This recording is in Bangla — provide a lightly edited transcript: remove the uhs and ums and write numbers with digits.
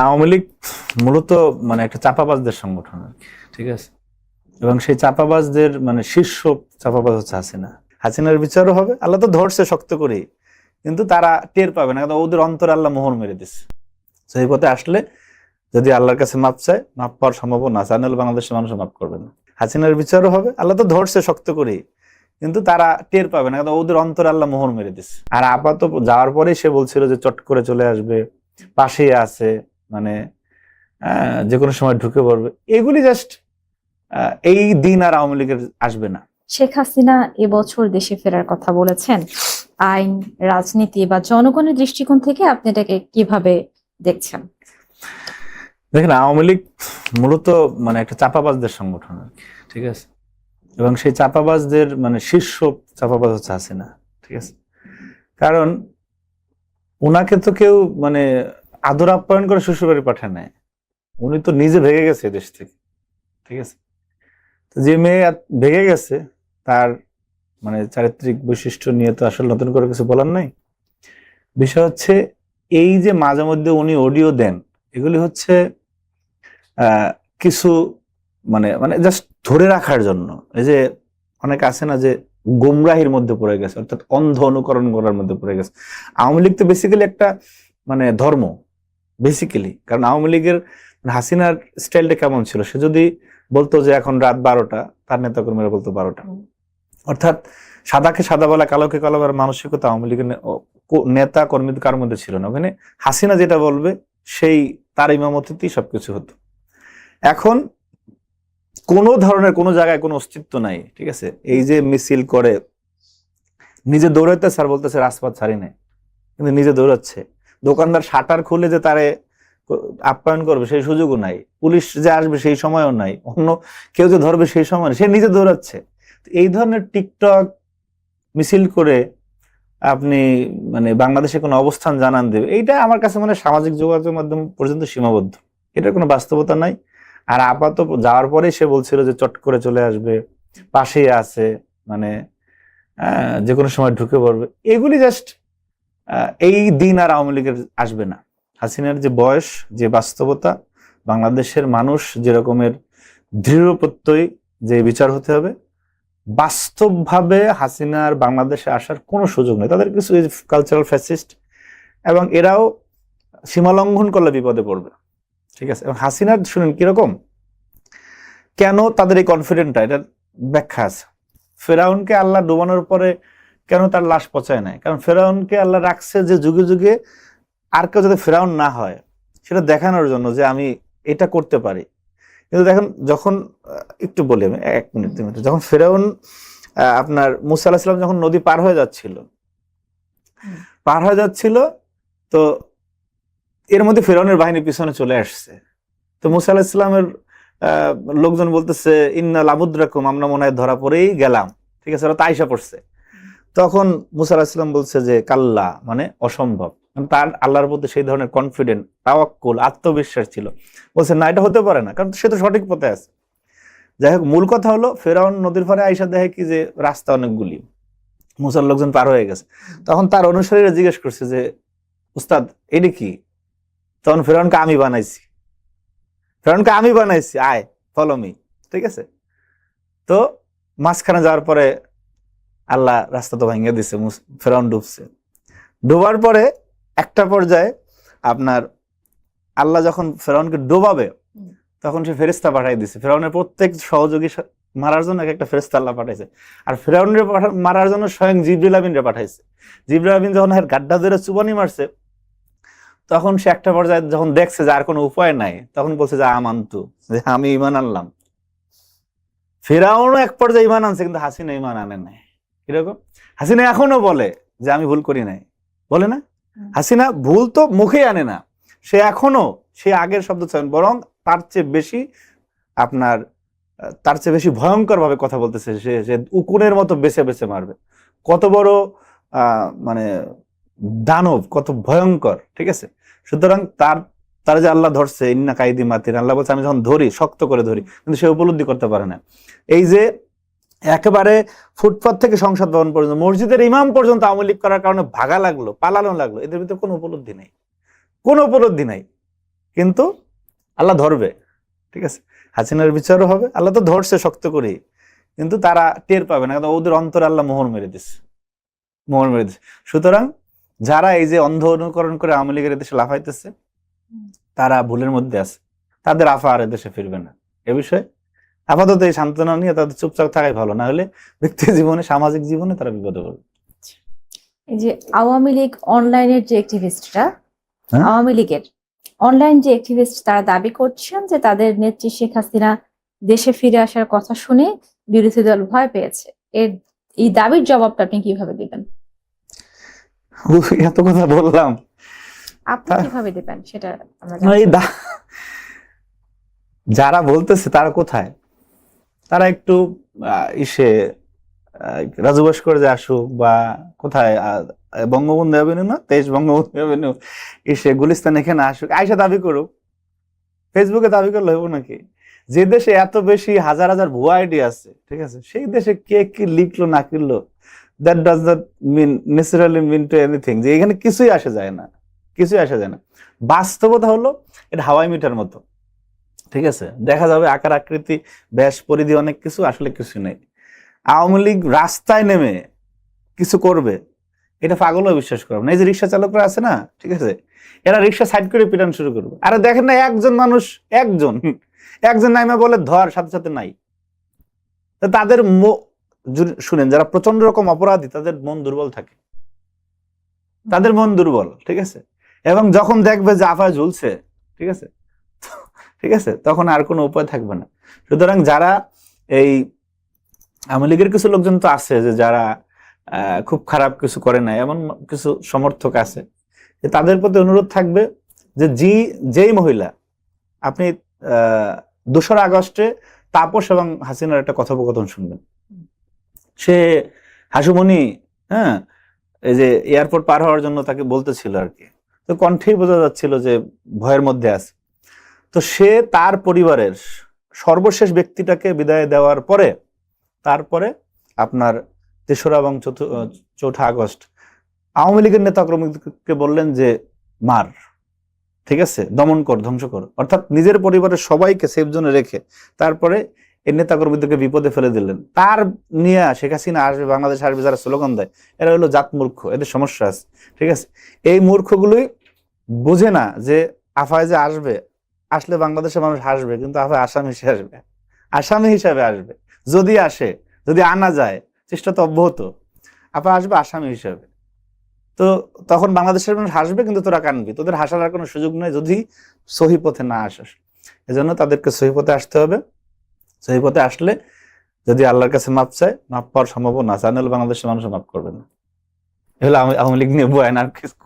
আওয়ামী লীগ মূলত একটা চাপাবাজদের সংগঠন আর কি, ঠিক আছে। এবং সেই চাপাবাজদের শীর্ষ চাপাবাজ হচ্ছে হাসিনা। হাসিনার বিচারও হবে, আল্লাহ তো ধরছে শক্ত করে, কিন্তু তারা টের পাবে না, কারণ ওদের অন্তরে আল্লাহ মোহর মেরে দিচ্ছে। সেই পথে আসলে যদি আল্লাহর কাছে মাপ চায়, মাপ পাওয়ার সম্ভাবনা আছে, নাহলে বাংলাদেশের মানুষ মাপ করবে না। হাসিনার বিচারও হবে, আল্লাহ তো ধরছে শক্ত করে, কিন্তু তারা টের পাবে না, কারণ ওদের অন্তরে আল্লাহ মোহর মেরে দিচ্ছে। আর আপাতত যাওয়ার পরেই সে বলছিল যে চট করে চলে আসবে, পাশেই আছে, যে কোনো সময় ঢুকে পড়বে। এগুলি জাস্ট এই দিন আর আওয়ামী লীগের আসবে না। শেখ হাসিনা এবছর দেশে ফেরার কথা বলেছেন। আইন, রাজনীতি বা জনগণের দৃষ্টিকোণ থেকে আপনি এটাকে কিভাবে দেখছেন? দেখেন, আওয়ামী লীগ মূলত একটা চাপাবাজদের সংগঠন আর কি, ঠিক আছে। এবং সেই চাপাবাজদের শীর্ষ চাপাবাজ হচ্ছে হাসিনা, ঠিক আছে। কারণ উনাকে তো কেউ আদর আপ্যায়ন করে শ্বশুরবাড়ি পাঠায় নেয়, উনি তো নিজে ভেগে গেছে দেশ থেকে, ঠিক আছে। তো যে মেয়ে ভেগে গেছে, তার চারিত্রিক বৈশিষ্ট্য নিয়ে তো আসলে নতুন করে কিছু বলার নাই। বিষয় হচ্ছে এই যে মাঝে মধ্যে উনি অডিও দেন, এগুলি হচ্ছে কিছু জাস্ট ধরে রাখার জন্য। এই যে অনেকে আছে না, যে গুমরাহির মধ্যে পড়ে গেছে, অর্থাৎ অন্ধ অনুকরণ করার মধ্যে পড়ে গেছে। আওয়ামী লীগ তো বেসিক্যালি একটা ধর্ম, বেসিক্যালি। কারণ আওয়ামী লীগের হাসিনার স্টাইলটা কেমন ছিল, সে যদি বলতো যে এখন রাত 12টা, তার নেতাকর্মীরা বলতো 12টা। অর্থাৎ সাদাকে সাদা বলা, কালোকে কালো বলার মানসিকতা আওয়ামী লীগের নেতা কর্মী কার মধ্যে ছিল না। ওখানে হাসিনা যেটা বলবে সেই তার ইমামতিতেই সবকিছু হতো। এখন কোনো ধরনের কোনো জায়গায় কোনো অস্তিত্ব নাই, ঠিক আছে। এই যে মিছিল করে নিজে দৌড়াইতে, স্যার বলতেছে রাজপথ ছাড়ি নাই, কিন্তু নিজে দৌড়াচ্ছে। দোকানদার শাটার খুলে যে তারে আপ্যায়ন করবে সেই সুযোগও নাই, পুলিশ যে আসবে সেই সময়ও নাই, অন্য কেউ যে ধরবে সেই সময়, সে নিজে দৌড়াচ্ছে। এই ধরনের টিকটক মিছিল করে আপনি বাংলাদেশে কোনো অবস্থান জানান দেবে, এইটা আমার কাছে সামাজিক যোগাযোগ মাধ্যম পর্যন্ত সীমাবদ্ধ, এটার কোনো বাস্তবতা নাই। আর আপাতত যাওয়ার পরে সে বলছিল যে চট করে চলে আসবে, পাশেই আছে, যে কোনো সময় ঢুকে পড়বে। এগুলি জাস্ট এই দিন আর আওয়ামী লীগের আসবে না। হাসিনার যে বয়স, যে বাস্তবতা, বাংলাদেশের মানুষ যে রকমের দৃঢ় প্রত্যয় যে বিচার হতে হবে, বাস্তবভাবে হাসিনার বাংলাদেশে আসার কোনো সুযোগ নেই। তাদের কিছু কালচারাল ফ্যাসিস্ট, এবং এরাও সীমা লঙ্ঘন করলে বিপদে পড়বে, ঠিক আছে। এবং হাসিনার শুনেন কিরকম, কেন তাদের এই কনফিডেন্টটা, এটার ব্যাখ্যা আছে। ফেরাউনকে আল্লাহ ডুবানোর পরে কেন তার লাশ পচায় নাই? কারণ ফেরাউনকে আল্লাহ রাখছে যে যুগে যুগে আর কেউ যাতে ফেরাউন না হয়, সেটা দেখানোর জন্য যে আমি এটা করতে পারি। কিন্তু দেখেন, যখন একটু বলি আমি 1 মিনিট, যখন ফেরাউন আপনার মুসা আলাইহিস সালাম যখন নদী পার হয়ে যাচ্ছিল, তো এর মধ্যে ফেরাউনের বাহিনী পিছনে চলে আসছে। তো মুসা আলাইহিস সালামের লোকজন বলতেছে ইন্না লামুদ্রাকুম, আমরা মনে হয় ধরা পড়েই গেলাম, ঠিক আছে, ওরা তো আইসা পড়ছে। তখন মুসা আলাইহিস সালাম বলছে যে কাল্লা, অসম্ভব। তার আল্লাহর প্রতি সেই ধরনের কনফিডেন্ট, তাওয়াক্কুল, আত্মবিশ্বাস ছিল। বলছে না, এটা হতে পারে না, কারণ সে তো সঠিক পথে আছে। যাই হোক, মূল কথা হলো ফেরাউন নদীর পাড়ে আইসা দেখে কি যে রাস্তা অনেকগুলি, মুসার লোকজন পার হয়ে গেছে। তখন তার অনুসারীরা জিজ্ঞেস করছে যে উস্তাদ এটা কি? তখন ফেরাউনকে আমি বানাইছি, আয় ফলো মি, ঠিক আছে। তো মাঝখানে যাওয়ার পরে আল্লাহ রাস্তা তো ভাঙিয়ে দিচ্ছে, ফেরাউন ডুবার পরে একটা পর্যায়ে আপনার আল্লাহ যখন ফেরাউনকে ডোবাবে, তখন সে ফেরেশতা পাঠাই দিছে। ফেরাউনের প্রত্যেক সহযোগী মারার জন্য একটা ফেরেশতা আল্লাহ পাঠাইছে। আর ফেরাউনের মারার জন্য স্বয়ং জিবরিল আমিনরে পাঠাইছে। জিবরিল আমিন যখন গাড্ডা ধরে চুবানি মারছে, তখন সে একটা পর্যায়ে যখন দেখছে যে আর কোনো উপায় নাই, তখন বলছে যে আমান্তু, যে আমি ঈমান আনলাম। ফেরাউনও এক পর্যায়ে ঈমান আনছে, কিন্তু হাসিনা ঈমান আনে নাই। কিরকম? হাসিনা এখনো বলে যে আমি ভুল করি নাই, বলে না? হাসিনা ভুল তো মুখে আনে না, সে এখনো সে আগের শব্দ চয়ন, বরং তার চেয়ে বেশি ভয়ঙ্কর ভাবে কথা বলতেছে। সে উকুনের মতো বেছে বেছে মারবে। কত বড় দানব, কত ভয়ঙ্কর, ঠিক আছে। সুতরাং তার যে আল্লাহ ধরছে, ইন্না কাইদি মাতিন, আল্লাহ বলছে আমি যখন ধরি শক্ত করে ধরি, কিন্তু সে উপলব্ধি করতে পারে না। এই যে একেবারে ফুটপাত থেকে সংসদ ভবন পর্যন্ত, মসজিদের ইমাম পর্যন্ত আওয়ামী লীগ করার কারণে ভাগা লাগলো, পালানো লাগলো, এদের ভিতরে কোনো উপলব্ধি নাই। কিন্তু আল্লাহ ধরবে, ঠিক আছে, হাসিনার বিচারও হবে, আল্লাহ তো ধরছে শক্ত করে, কিন্তু তারা টের পাবে না, কারণ ওদের অন্তরে আল্লাহ মোহর মেরে দিচ্ছে, মোহর মেরে দিচ্ছে। সুতরাং যারা এই যে অন্ধ অনুকরণ করে আওয়ামী লীগের দেশে লাফাইতেছে, তারা ভুলের মধ্যে আছে, তাদের আফা আর দেশে ফিরবে না। এ বিষয়ে আপাতত এই সান্ত্বনা নিয়ে তাদের চুপচাপ থাকাই ভালো, না হলে ব্যক্তি জীবনে, সামাজিক জীবনে তারা বিপদে পড়বে। এই যে আওয়ামী লীগ অনলাইনের যে অ্যাক্টিভিস্টরা, হ্যাঁ? আওয়ামী লীগের অনলাইন যে অ্যাক্টিভিস্ট, তারা দাবি করছেন যে তাদের নেত্রী শেখ হাসিনা দেশে ফিরে আসার কথা শুনে বিরোধী দল ভয় পেয়েছে। এই দাবির জবাবটা আপনি কিভাবে দিবেন? এত কথা বললাম, আপনি কিভাবে দিবেন সেটা আমরা এই জানতে চাই। যারা বলতেছে তারা কোথায়? তারা একটু ইসে রাজু ভাস্কর যে আসুক, বা কোথায় বঙ্গবন্ধু অ্যাভিনিউ না, 23 বঙ্গবন্ধু অ্যাভিনিউ, ইসে গুলিস্তান, এখানে আসুক, আয়সা দাবি করুক, ফেসবুকে দাবি করলে হইব নাকি? যে দেশে এত বেশি হাজার হাজার ভুয়া আইডি আছে, ঠিক আছে, সেই দেশে কে কি লিখলো না লিখলো, that does not mean necessarily mean to anything, যে এখানে কিছুই আসে যায় না, কিছুই আসে যায় না। বাস্তবতা হলো এটা হাওয়াই মিটার মতো, ঠিক আছে, দেখা যাবে আকার আকৃতি ব্যাস পরিধি অনেক কিছু, আসলে কিছু নেই। আওয়ামী লীগ রাস্তায় নেমে কিছু করবে, এটা পাগলও বিশ্বাস করবে না। এই যে রিক্সা চালকরা আছে না, ঠিক আছে, এরা রিক্সা সাইড করে পিটান শুরু করবে। আরে দেখেন না, একজন মানুষ, একজন নাইমা বলে ধর, সাথে সাথে নাই। তাদের শুনেন, যারা প্রচন্ড রকম অপরাধী, তাদের মন দুর্বল থাকে, তাদের মন দুর্বল, ঠিক আছে, এবং যখন দেখবে যে আফায় ঝুলছে, ঠিক আছে, ঠিক আছে, তখন আর কোনো উপায় থাকবে না। সুতরাং যারা এই আওয়ামী লীগের কিছু লোকজন তো আছে যে যারা খুব খারাপ কিছু করে না, এমন কিছু সমর্থক আছে, তাদের প্রতি অনুরোধ থাকবে যে যেই মহিলা, আপনি 2রা আগস্টে তাপস এবং হাসিনার একটা কথোপকথন শুনবেন, সে হাসুমণি, হ্যাঁ, এই যে এয়ারপোর্ট পার হওয়ার জন্য তাকে বলতেছিল আর কি, তো কণ্ঠেই বোঝা যাচ্ছিল যে ভয়ের মধ্যে আছে। তো সে তার পরিবারের সর্বশেষ ব্যক্তিটাকে বিদায় দেওয়ার পরে, তারপরে আপনার 3রা এবং 4ঠা আগস্ট আওয়ামী লীগের নেতাকর্মীকে বললেন যে মার, ঠিক আছে, দমন কর, ধ্বংস কর, অর্থাৎ নিজের পরিবারের সবাইকে সেফ জোনে রেখে তারপরে এই নেতাকর্মীদেরকে বিপদে ফেলে দিলেন। তার নিয়ে শেখ হাসিনা আসবে, বাংলাদেশ আসবে, যারা স্লোগান দেয়, এরা হলো জাত মূর্খ, এদের সমস্যা আছে, ঠিক আছে। এই মূর্খগুলোই বুঝে না যে আফায় যে আসবে, আসলে বাংলাদেশের মানুষ হাসবে, কিন্তু আফায় আসামি হিসেবে আসবে, আসামি হিসাবে আসবে, যদি আসে, যদি আনা যায়, চেষ্টা তো অব্যাহত, আফা আসবে আসামি হিসাবে। তো তখন বাংলাদেশের মানুষ হাসবে, কিন্তু তোরা কানবি, তোদের হাসার আর কোনো সুযোগ নেই যদি সহি পথে না আসিস। এজন্য তাদেরকে সহি পথে আসতে হবে। সহি পথে আসলে যদি আল্লাহর কাছে মাপ চায়, মাপ পাওয়ার সম্ভাবনা আছে, নাহলে বাংলাদেশের মানুষ মাপ করবে না। এগুলো আওয়ামী লীগ নিয়ে বয়ান, আর কিছু